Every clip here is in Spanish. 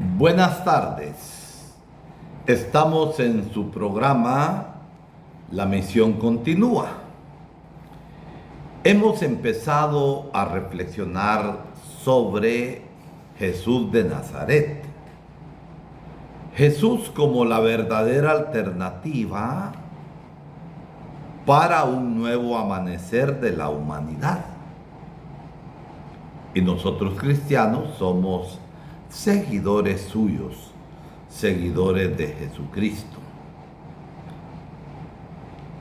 Buenas tardes. Estamos en su programa La Misión Continúa. Hemos empezado a reflexionar sobre Jesús de Nazaret. Jesús como la verdadera alternativa para un nuevo amanecer de la humanidad. Y nosotros cristianos somos seguidores suyos, seguidores de Jesucristo.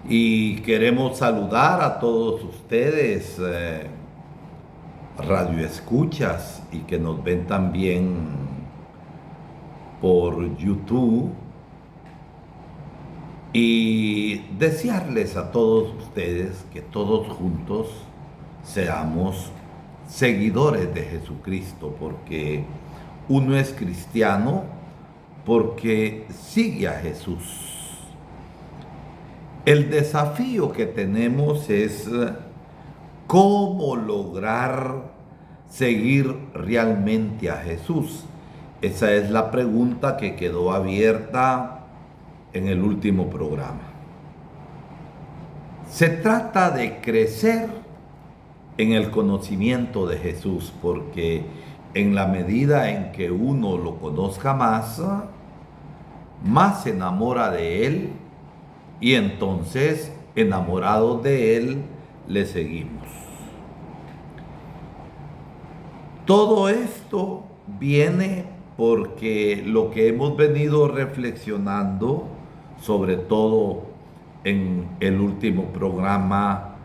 Y queremos saludar a todos ustedes, radioescuchas, y que nos ven también por YouTube, y desearles a todos ustedes que todos juntos seamos seguidores de Jesucristo, porque uno es cristiano porque sigue a Jesús. El desafío que tenemos es cómo lograr seguir realmente a Jesús. Esa es la pregunta que quedó abierta en el último programa. Se trata de crecer en el conocimiento de Jesús, porque en la medida en que uno lo conozca más se enamora de Él, y entonces, enamorados de Él, le seguimos. Todo esto viene porque lo que hemos venido reflexionando, sobre todo en el último programa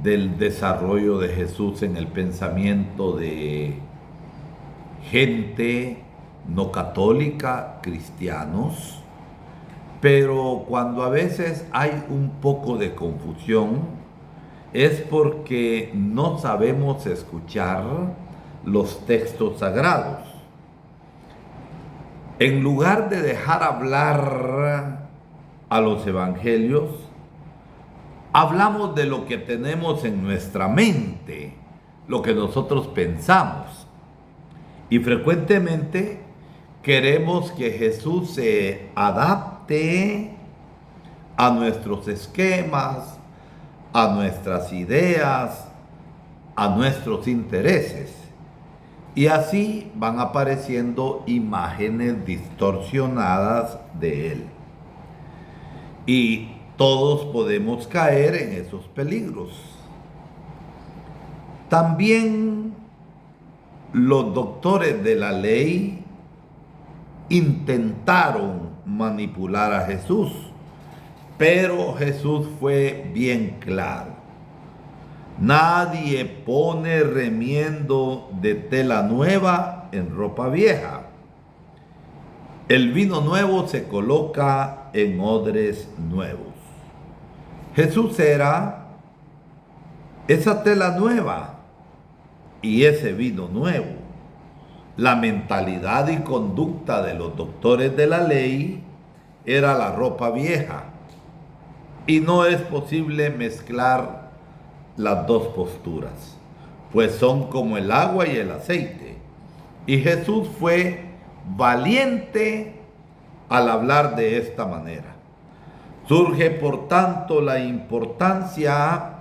del desarrollo de Jesús en el pensamiento de gente no católica, cristianos, pero cuando a veces hay un poco de confusión es porque no sabemos escuchar los textos sagrados. En lugar de dejar hablar a los evangelios, hablamos de lo que tenemos en nuestra mente, lo que nosotros pensamos. Y frecuentemente queremos que Jesús se adapte a nuestros esquemas, a nuestras ideas, a nuestros intereses. Y así van apareciendo imágenes distorsionadas de Él. Y todos podemos caer en esos peligros. También los doctores de la ley intentaron manipular a Jesús, pero Jesús fue bien claro. Nadie pone remiendo de tela nueva en ropa vieja. El vino nuevo se coloca en odres nuevos. Jesús era esa tela nueva y ese vino nuevo. La mentalidad y conducta de los doctores de la ley era la ropa vieja, y no es posible mezclar las dos posturas, pues son como el agua y el aceite. Y Jesús fue valiente al hablar de esta manera. Surge por tanto la importancia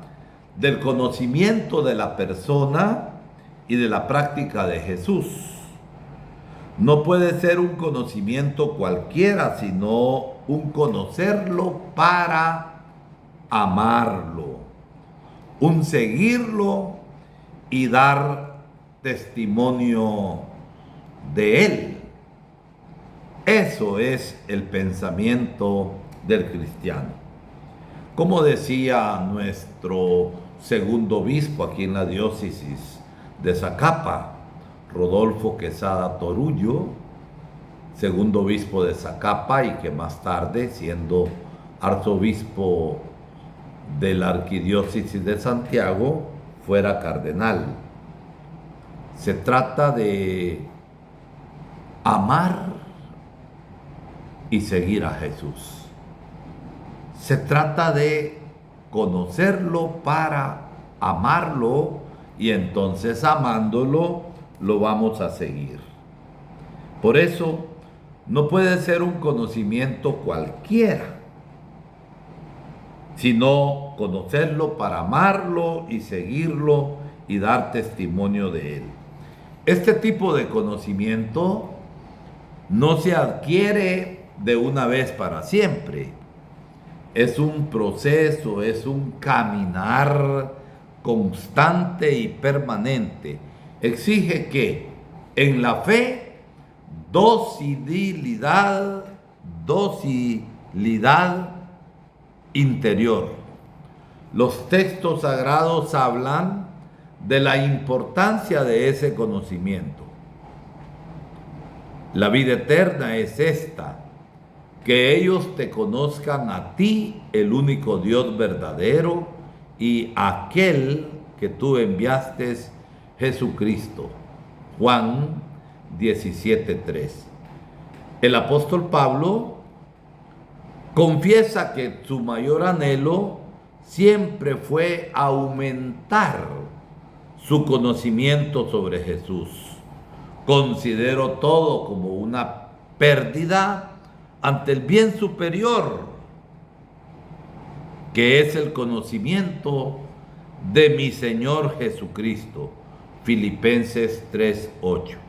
del conocimiento de la persona y de la práctica de Jesús. No puede ser un conocimiento cualquiera, sino un conocerlo para amarlo, un seguirlo y dar testimonio de Él. Eso es el pensamiento del cristiano. Como decía nuestro segundo obispo aquí en la diócesis de Zacapa, Rodolfo Quesada Torullo, segundo obispo de Zacapa, y que más tarde, siendo arzobispo de la arquidiócesis de Santiago, fuera cardenal. Se trata de amar y seguir a Jesús. Se trata de conocerlo para amarlo, y entonces amándolo lo vamos a seguir. Por eso no puede ser un conocimiento cualquiera, sino conocerlo para amarlo y seguirlo y dar testimonio de él. Este tipo de conocimiento no se adquiere de una vez para siempre. Es un proceso, es un caminar constante y permanente. Exige que en la fe docilidad interior. Los textos sagrados hablan de la importancia de ese conocimiento. La vida eterna es esta: que ellos te conozcan a ti, el único Dios verdadero, y aquel que tú enviaste, Jesucristo. Juan 17:3. El apóstol Pablo confiesa que su mayor anhelo siempre fue aumentar su conocimiento sobre Jesús. Considero todo como una pérdida ante el bien superior, que es el conocimiento de mi Señor Jesucristo. Filipenses 3:8.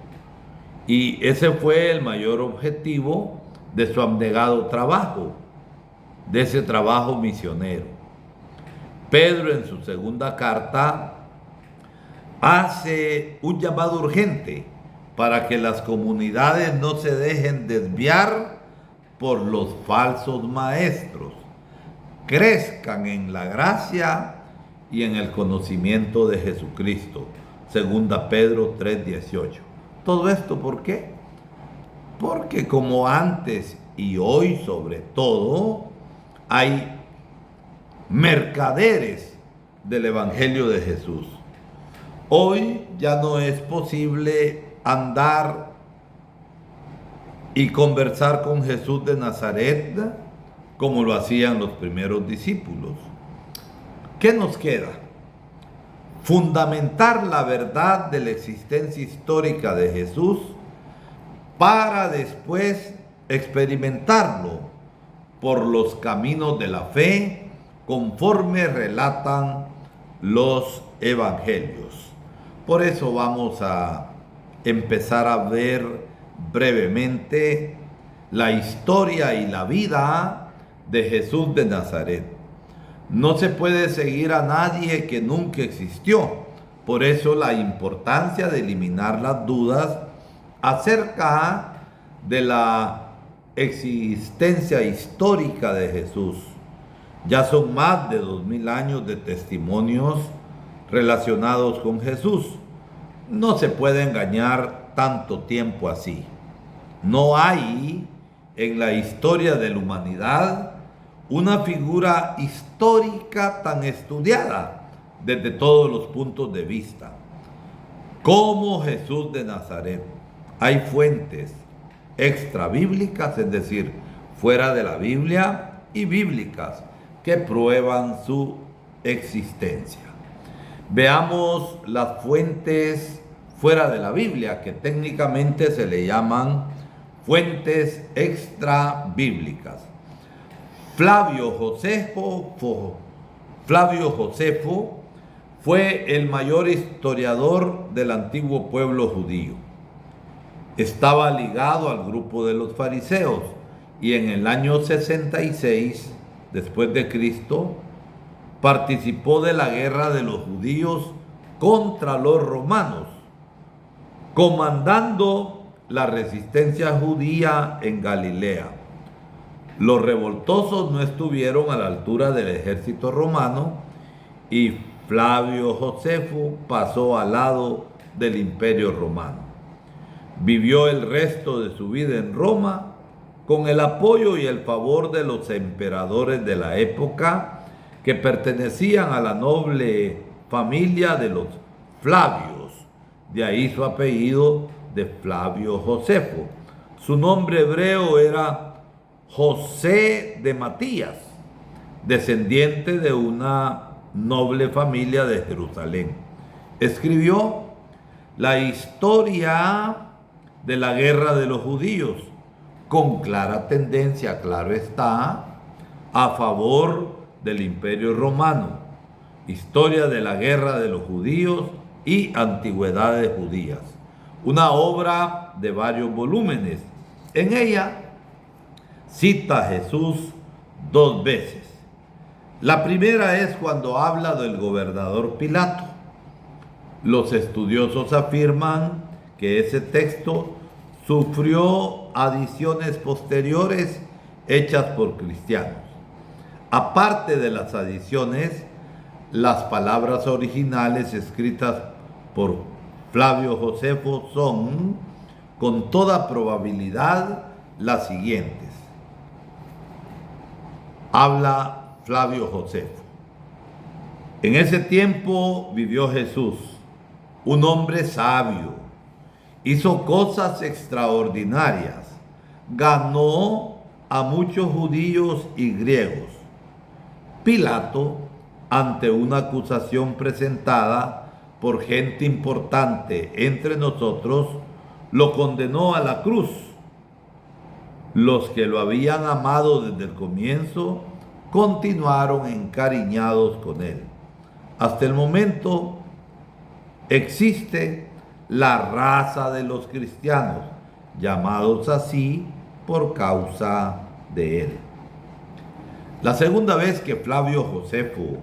Y ese fue el mayor objetivo de su abnegado trabajo, de ese trabajo misionero. Pedro, en su segunda carta, hace un llamado urgente para que las comunidades no se dejen desviar por los falsos maestros, crezcan en la gracia y en el conocimiento de Jesucristo. Segunda Pedro 3:18. ¿Todo esto por qué? Porque como antes y hoy sobre todo, hay mercaderes del Evangelio de Jesús. Hoy ya no es posible andar y conversar con Jesús de Nazaret como lo hacían los primeros discípulos. ¿Qué nos queda? Fundamentar la verdad de la existencia histórica de Jesús para después experimentarlo por los caminos de la fe conforme relatan los evangelios. Por eso vamos a empezar a ver brevemente la historia y la vida de Jesús de Nazaret. No se puede seguir a nadie que nunca existió. Por eso la importancia de eliminar las dudas acerca de la existencia histórica de Jesús. Ya son más de 2000 años de testimonios relacionados con Jesús. No se puede engañar tanto tiempo así. No hay en la historia de la humanidad una figura histórica tan estudiada desde todos los puntos de vista como Jesús de Nazaret. Hay fuentes extrabíblicas, es decir, fuera de la Biblia, y bíblicas que prueban su existencia. Veamos las fuentes fuera de la Biblia, que técnicamente se le llaman fuentes extrabíblicas. Flavio Josefo fue el mayor historiador del antiguo pueblo judío. Estaba ligado al grupo de los fariseos y en el año 66 después de Cristo participó de la guerra de los judíos contra los romanos, comandando la resistencia judía en Galilea. Los revoltosos no estuvieron a la altura del ejército romano y Flavio Josefo pasó al lado del imperio romano. Vivió el resto de su vida en Roma con el apoyo y el favor de los emperadores de la época que pertenecían a la noble familia de los Flavios. De ahí su apellido de Flavio Josefo. Su nombre hebreo era José de Matías, descendiente de una noble familia de Jerusalén. Escribió la historia de la guerra de los judíos, con clara tendencia, claro está, a favor del Imperio Romano. Historia de la guerra de los judíos y antigüedades judías. Una obra de varios volúmenes. En ella cita a Jesús 2 veces. La primera es cuando habla del gobernador Pilato. Los estudiosos afirman que ese texto sufrió adiciones posteriores hechas por cristianos. Aparte de las adiciones, las palabras originales escritas por Flavio Josefo son, con toda probabilidad, las siguientes. Habla Flavio Josefo. En ese tiempo vivió Jesús, un hombre sabio, hizo cosas extraordinarias, ganó a muchos judíos y griegos. Pilato, ante una acusación presentada por gente importante entre nosotros, lo condenó a la cruz. Los que lo habían amado desde el comienzo continuaron encariñados con él. Hasta el momento existe la raza de los cristianos, llamados así por causa de él. La segunda vez que Flavio Josefo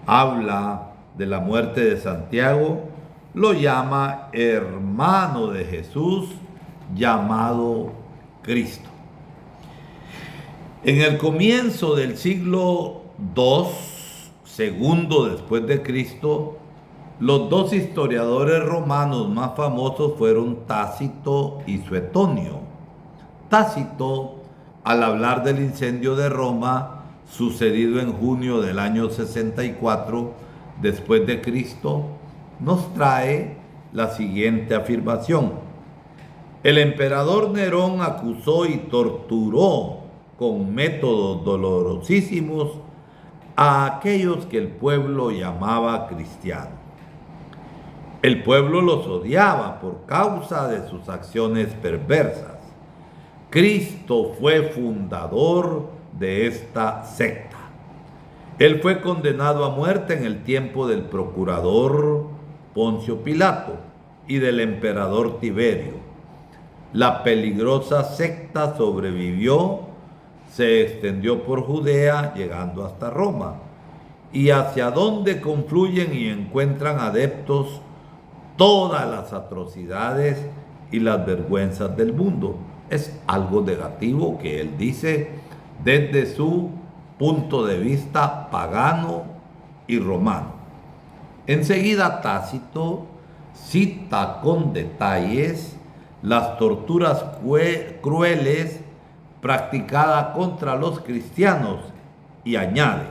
habla de la muerte de Santiago, lo llama hermano de Jesús, llamado Cristo. En el comienzo del siglo II, segundo después de Cristo, los dos historiadores romanos más famosos fueron Tácito y Suetonio. Tácito, al hablar del incendio de Roma, sucedido en junio del año 64 después de Cristo, nos trae la siguiente afirmación. El emperador Nerón acusó y torturó con métodos dolorosísimos a aquellos que el pueblo llamaba cristianos. El pueblo los odiaba por causa de sus acciones perversas. Cristo fue fundador de esta secta. Él fue condenado a muerte en el tiempo del procurador Poncio Pilato y del emperador Tiberio. La peligrosa secta sobrevivió, se extendió por Judea, llegando hasta Roma, y hacia donde confluyen y encuentran adeptos todas las atrocidades y las vergüenzas del mundo. Es algo negativo que él dice desde su punto de vista pagano y romano. Enseguida Tácito cita con detalles las torturas crueles practicadas contra los cristianos y añade,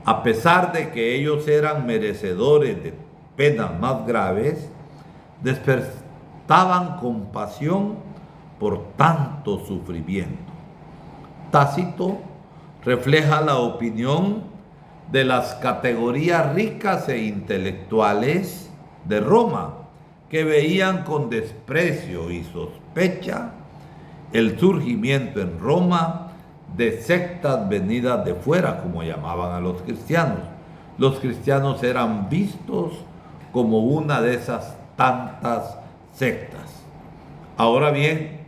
a pesar de que ellos eran merecedores de penas más graves, despertaban compasión por tanto sufrimiento. Tácito refleja la opinión de las categorías ricas e intelectuales de Roma, que veían con desprecio y sospecha el surgimiento en Roma de sectas venidas de fuera, como llamaban a los cristianos. Los cristianos eran vistos como una de esas tantas sectas. Ahora bien,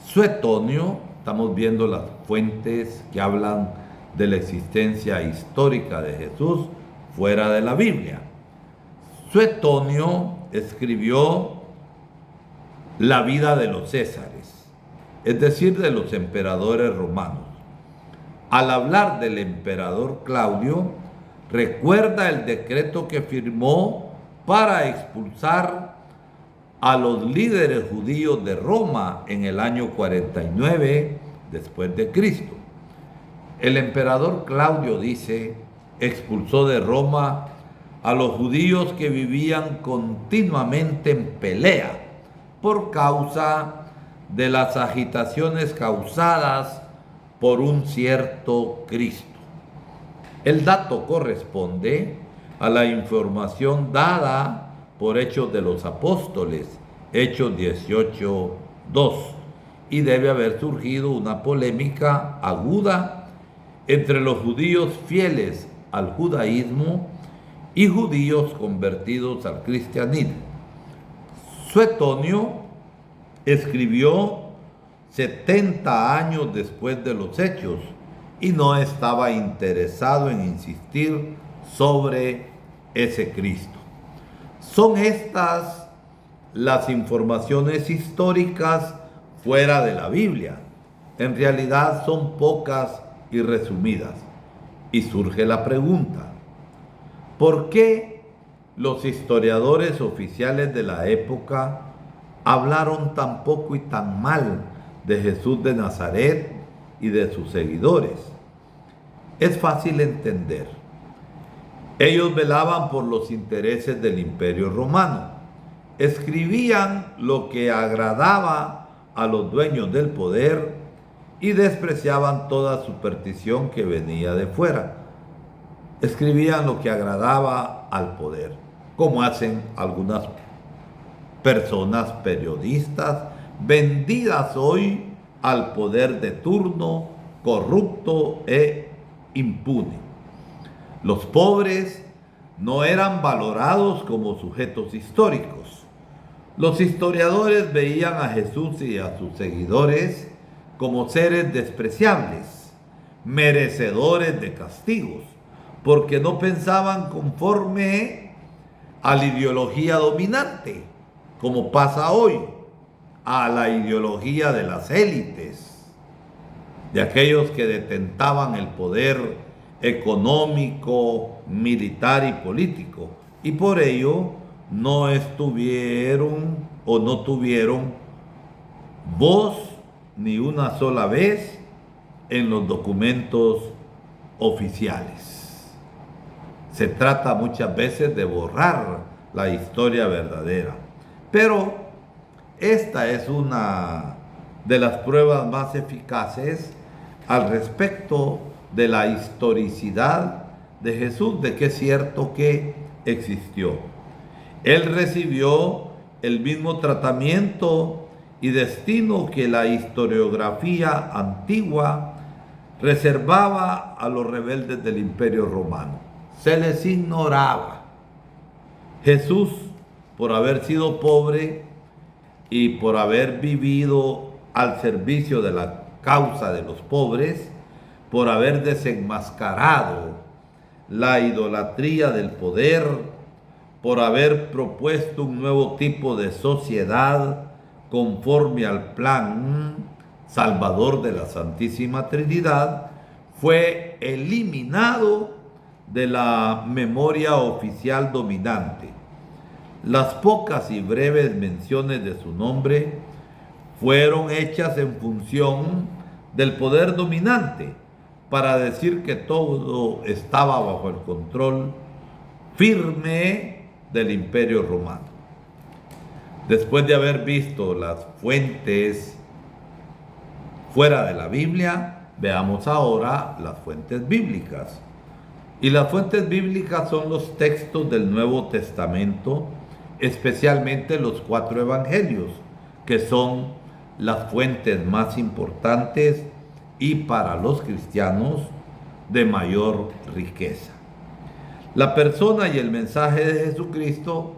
Suetonio, estamos viendo las fuentes que hablan de la existencia histórica de Jesús fuera de la Biblia. Suetonio escribió la vida de los Césares, es decir, de los emperadores romanos. Al hablar del emperador Claudio, recuerda el decreto que firmó para expulsar a los líderes judíos de Roma en el año 49 después de Cristo. El emperador Claudio, dice, expulsó de Roma a los judíos que vivían continuamente en pelea por causa de las agitaciones causadas por un cierto Cristo. El dato corresponde a la información dada por Hechos de los Apóstoles Hechos 18:2. Y debe haber surgido una polémica aguda entre los judíos fieles al judaísmo y judíos convertidos al cristianismo. Suetonio escribió 70 años después de los hechos y no estaba interesado en insistir sobre ese Cristo. Son estas las informaciones históricas fuera de la Biblia. En realidad son pocas y resumidas. Y surge la pregunta: ¿por qué los historiadores oficiales de la época hablaron tan poco y tan mal de Jesús de Nazaret y de sus seguidores? Es fácil entender. Ellos velaban por los intereses del Imperio Romano. Escribían lo que agradaba a los dueños del poder y despreciaban toda superstición que venía de fuera. Escribían lo que agradaba al poder, como hacen algunas personas periodistas vendidas hoy al poder de turno, corrupto e impune. Los pobres no eran valorados como sujetos históricos. Los historiadores veían a Jesús y a sus seguidores como seres despreciables, merecedores de castigos, porque no pensaban conforme a la ideología dominante, como pasa hoy, a la ideología de las élites, de aquellos que detentaban el poder económico, militar y político, y por ello no tuvieron voz ni una sola vez en los documentos oficiales. Se trata muchas veces de borrar la historia verdadera, pero esta es una de las pruebas más eficaces al respecto de la historicidad de Jesús, de que es cierto que existió. Él recibió el mismo tratamiento y destino que la historiografía antigua reservaba a los rebeldes del Imperio Romano. Se les ignoraba. Jesús, por haber sido pobre y por haber vivido al servicio de la causa de los pobres, por haber desenmascarado la idolatría del poder, por haber propuesto un nuevo tipo de sociedad conforme al plan salvador de la Santísima Trinidad, fue eliminado de la memoria oficial dominante. Las pocas y breves menciones de su nombre fueron hechas en función del poder dominante, para decir que todo estaba bajo el control firme del Imperio Romano. Después de haber visto las fuentes fuera de la Biblia, veamos ahora las fuentes bíblicas. Y las fuentes bíblicas son los textos del Nuevo Testamento, especialmente los 4 evangelios, que son las fuentes más importantes y para los cristianos de mayor riqueza. La persona y el mensaje de Jesucristo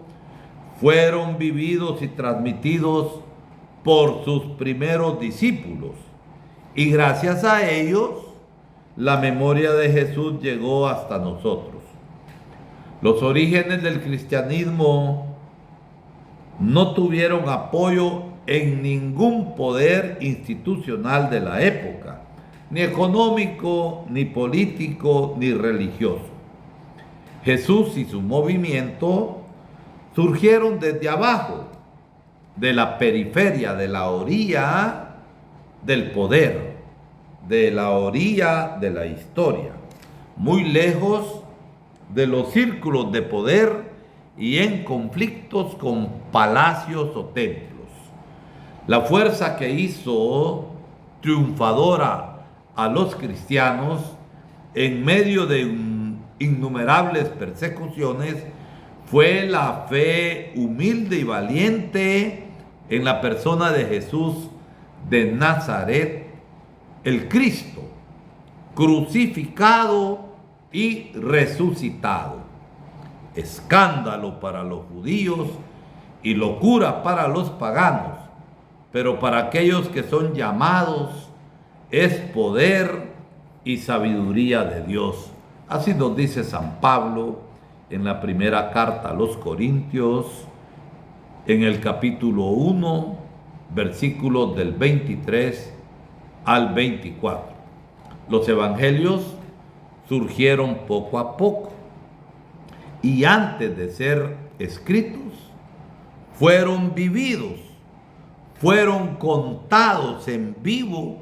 fueron vividos y transmitidos por sus primeros discípulos, y gracias a ellos la memoria de Jesús llegó hasta nosotros. Los orígenes del cristianismo no tuvieron apoyo en ningún poder institucional de la época, ni económico, ni político, ni religioso. Jesús y su movimiento surgieron desde abajo, de la periferia, de la orilla del poder, de la orilla de la historia, muy lejos de los círculos de poder y en conflictos con palacios o templos. La fuerza que hizo triunfadora a los cristianos en medio de innumerables persecuciones fue la fe humilde y valiente en la persona de Jesús de Nazaret, el Cristo, crucificado y resucitado. Escándalo para los judíos y locura para los paganos, pero para aquellos que son llamados es poder y sabiduría de Dios. Así nos dice San Pablo en la primera carta a los Corintios, en el capítulo 1, versículos del 23 al 24. Los evangelios surgieron poco a poco y antes de ser escritos, fueron vividos, fueron contados en vivo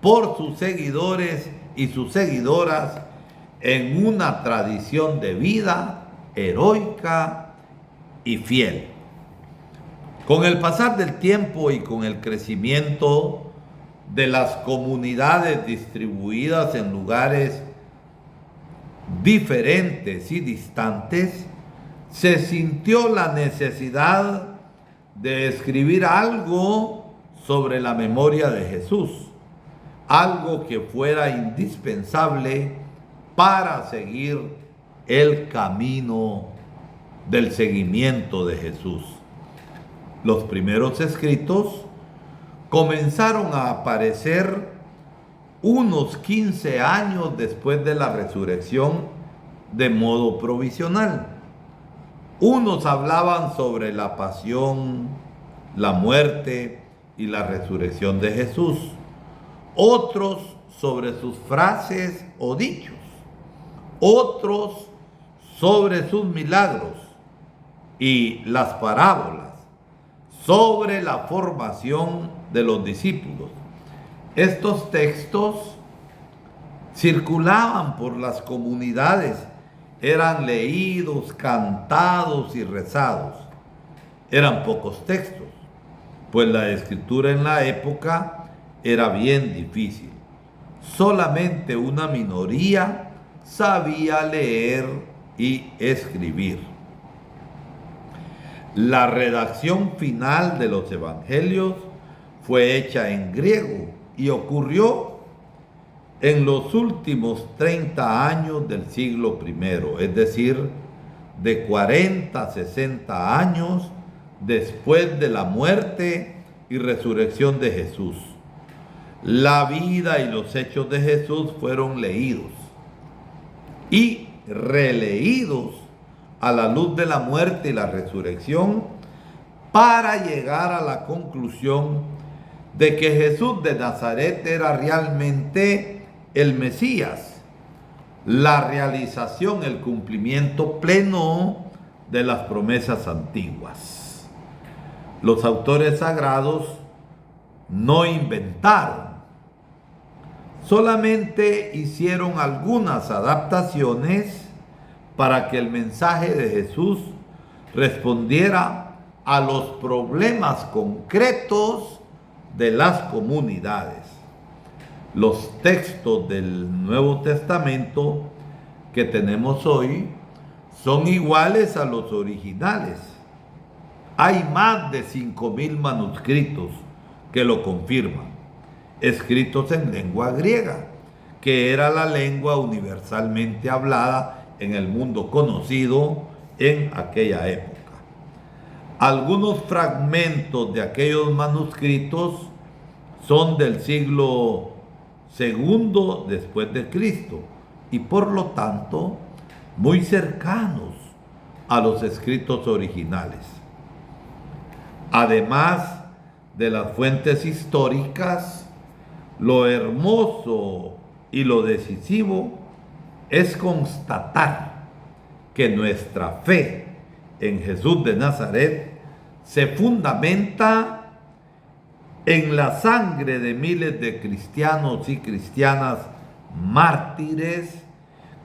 por sus seguidores y sus seguidoras en una tradición de vida heroica y fiel. Con el pasar del tiempo y con el crecimiento de las comunidades distribuidas en lugares diferentes y distantes, se sintió la necesidad de escribir algo sobre la memoria de Jesús, algo que fuera indispensable para seguir el camino del seguimiento de Jesús. Los primeros escritos comenzaron a aparecer unos 15 años después de la resurrección de modo provisional. Unos hablaban sobre la pasión, la muerte y la resurrección de Jesús. Otros sobre sus frases o dichos. Otros sobre sus milagros y las parábolas, sobre la formación de los discípulos. Estos textos circulaban por las comunidades, eran leídos, cantados y rezados. Eran pocos textos, pues la escritura en la época era bien difícil. Solamente una minoría sabía leer y escribir. La redacción final de los evangelios fue hecha en griego y ocurrió en los últimos 30 años del siglo I, es decir, de 40 a 60 años después de la muerte y resurrección de Jesús. La vida y los hechos de Jesús fueron leídos y releídos a la luz de la muerte y la resurrección para llegar a la conclusión de que Jesús de Nazaret era realmente el Mesías, la realización, el cumplimiento pleno de las promesas antiguas. Los autores sagrados no inventaron, solamente hicieron algunas adaptaciones para que el mensaje de Jesús respondiera a los problemas concretos de las comunidades. Los textos del Nuevo Testamento que tenemos hoy son iguales a los originales. Hay más de 5,000 manuscritos que lo confirman, escritos en lengua griega, que era la lengua universalmente hablada en el mundo conocido en aquella época. Algunos fragmentos de aquellos manuscritos son del siglo II después de Cristo y por lo tanto muy cercanos a los escritos originales. Además de las fuentes históricas, lo hermoso y lo decisivo es constatar que nuestra fe en Jesús de Nazaret se fundamenta en la sangre de miles de cristianos y cristianas mártires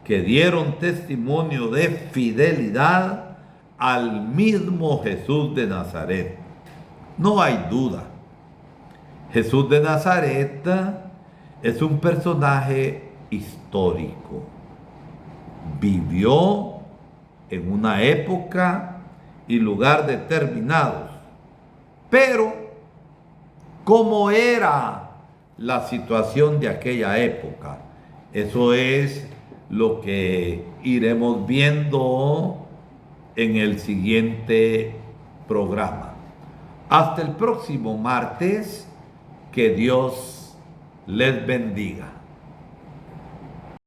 que dieron testimonio de fidelidad al mismo Jesús de Nazaret. No hay duda, Jesús de Nazaret es un personaje histórico. Vivió en una época y lugar determinados, pero cómo era la situación de aquella época. Eso es lo que iremos viendo en el siguiente programa. Hasta el próximo martes, que Dios les bendiga.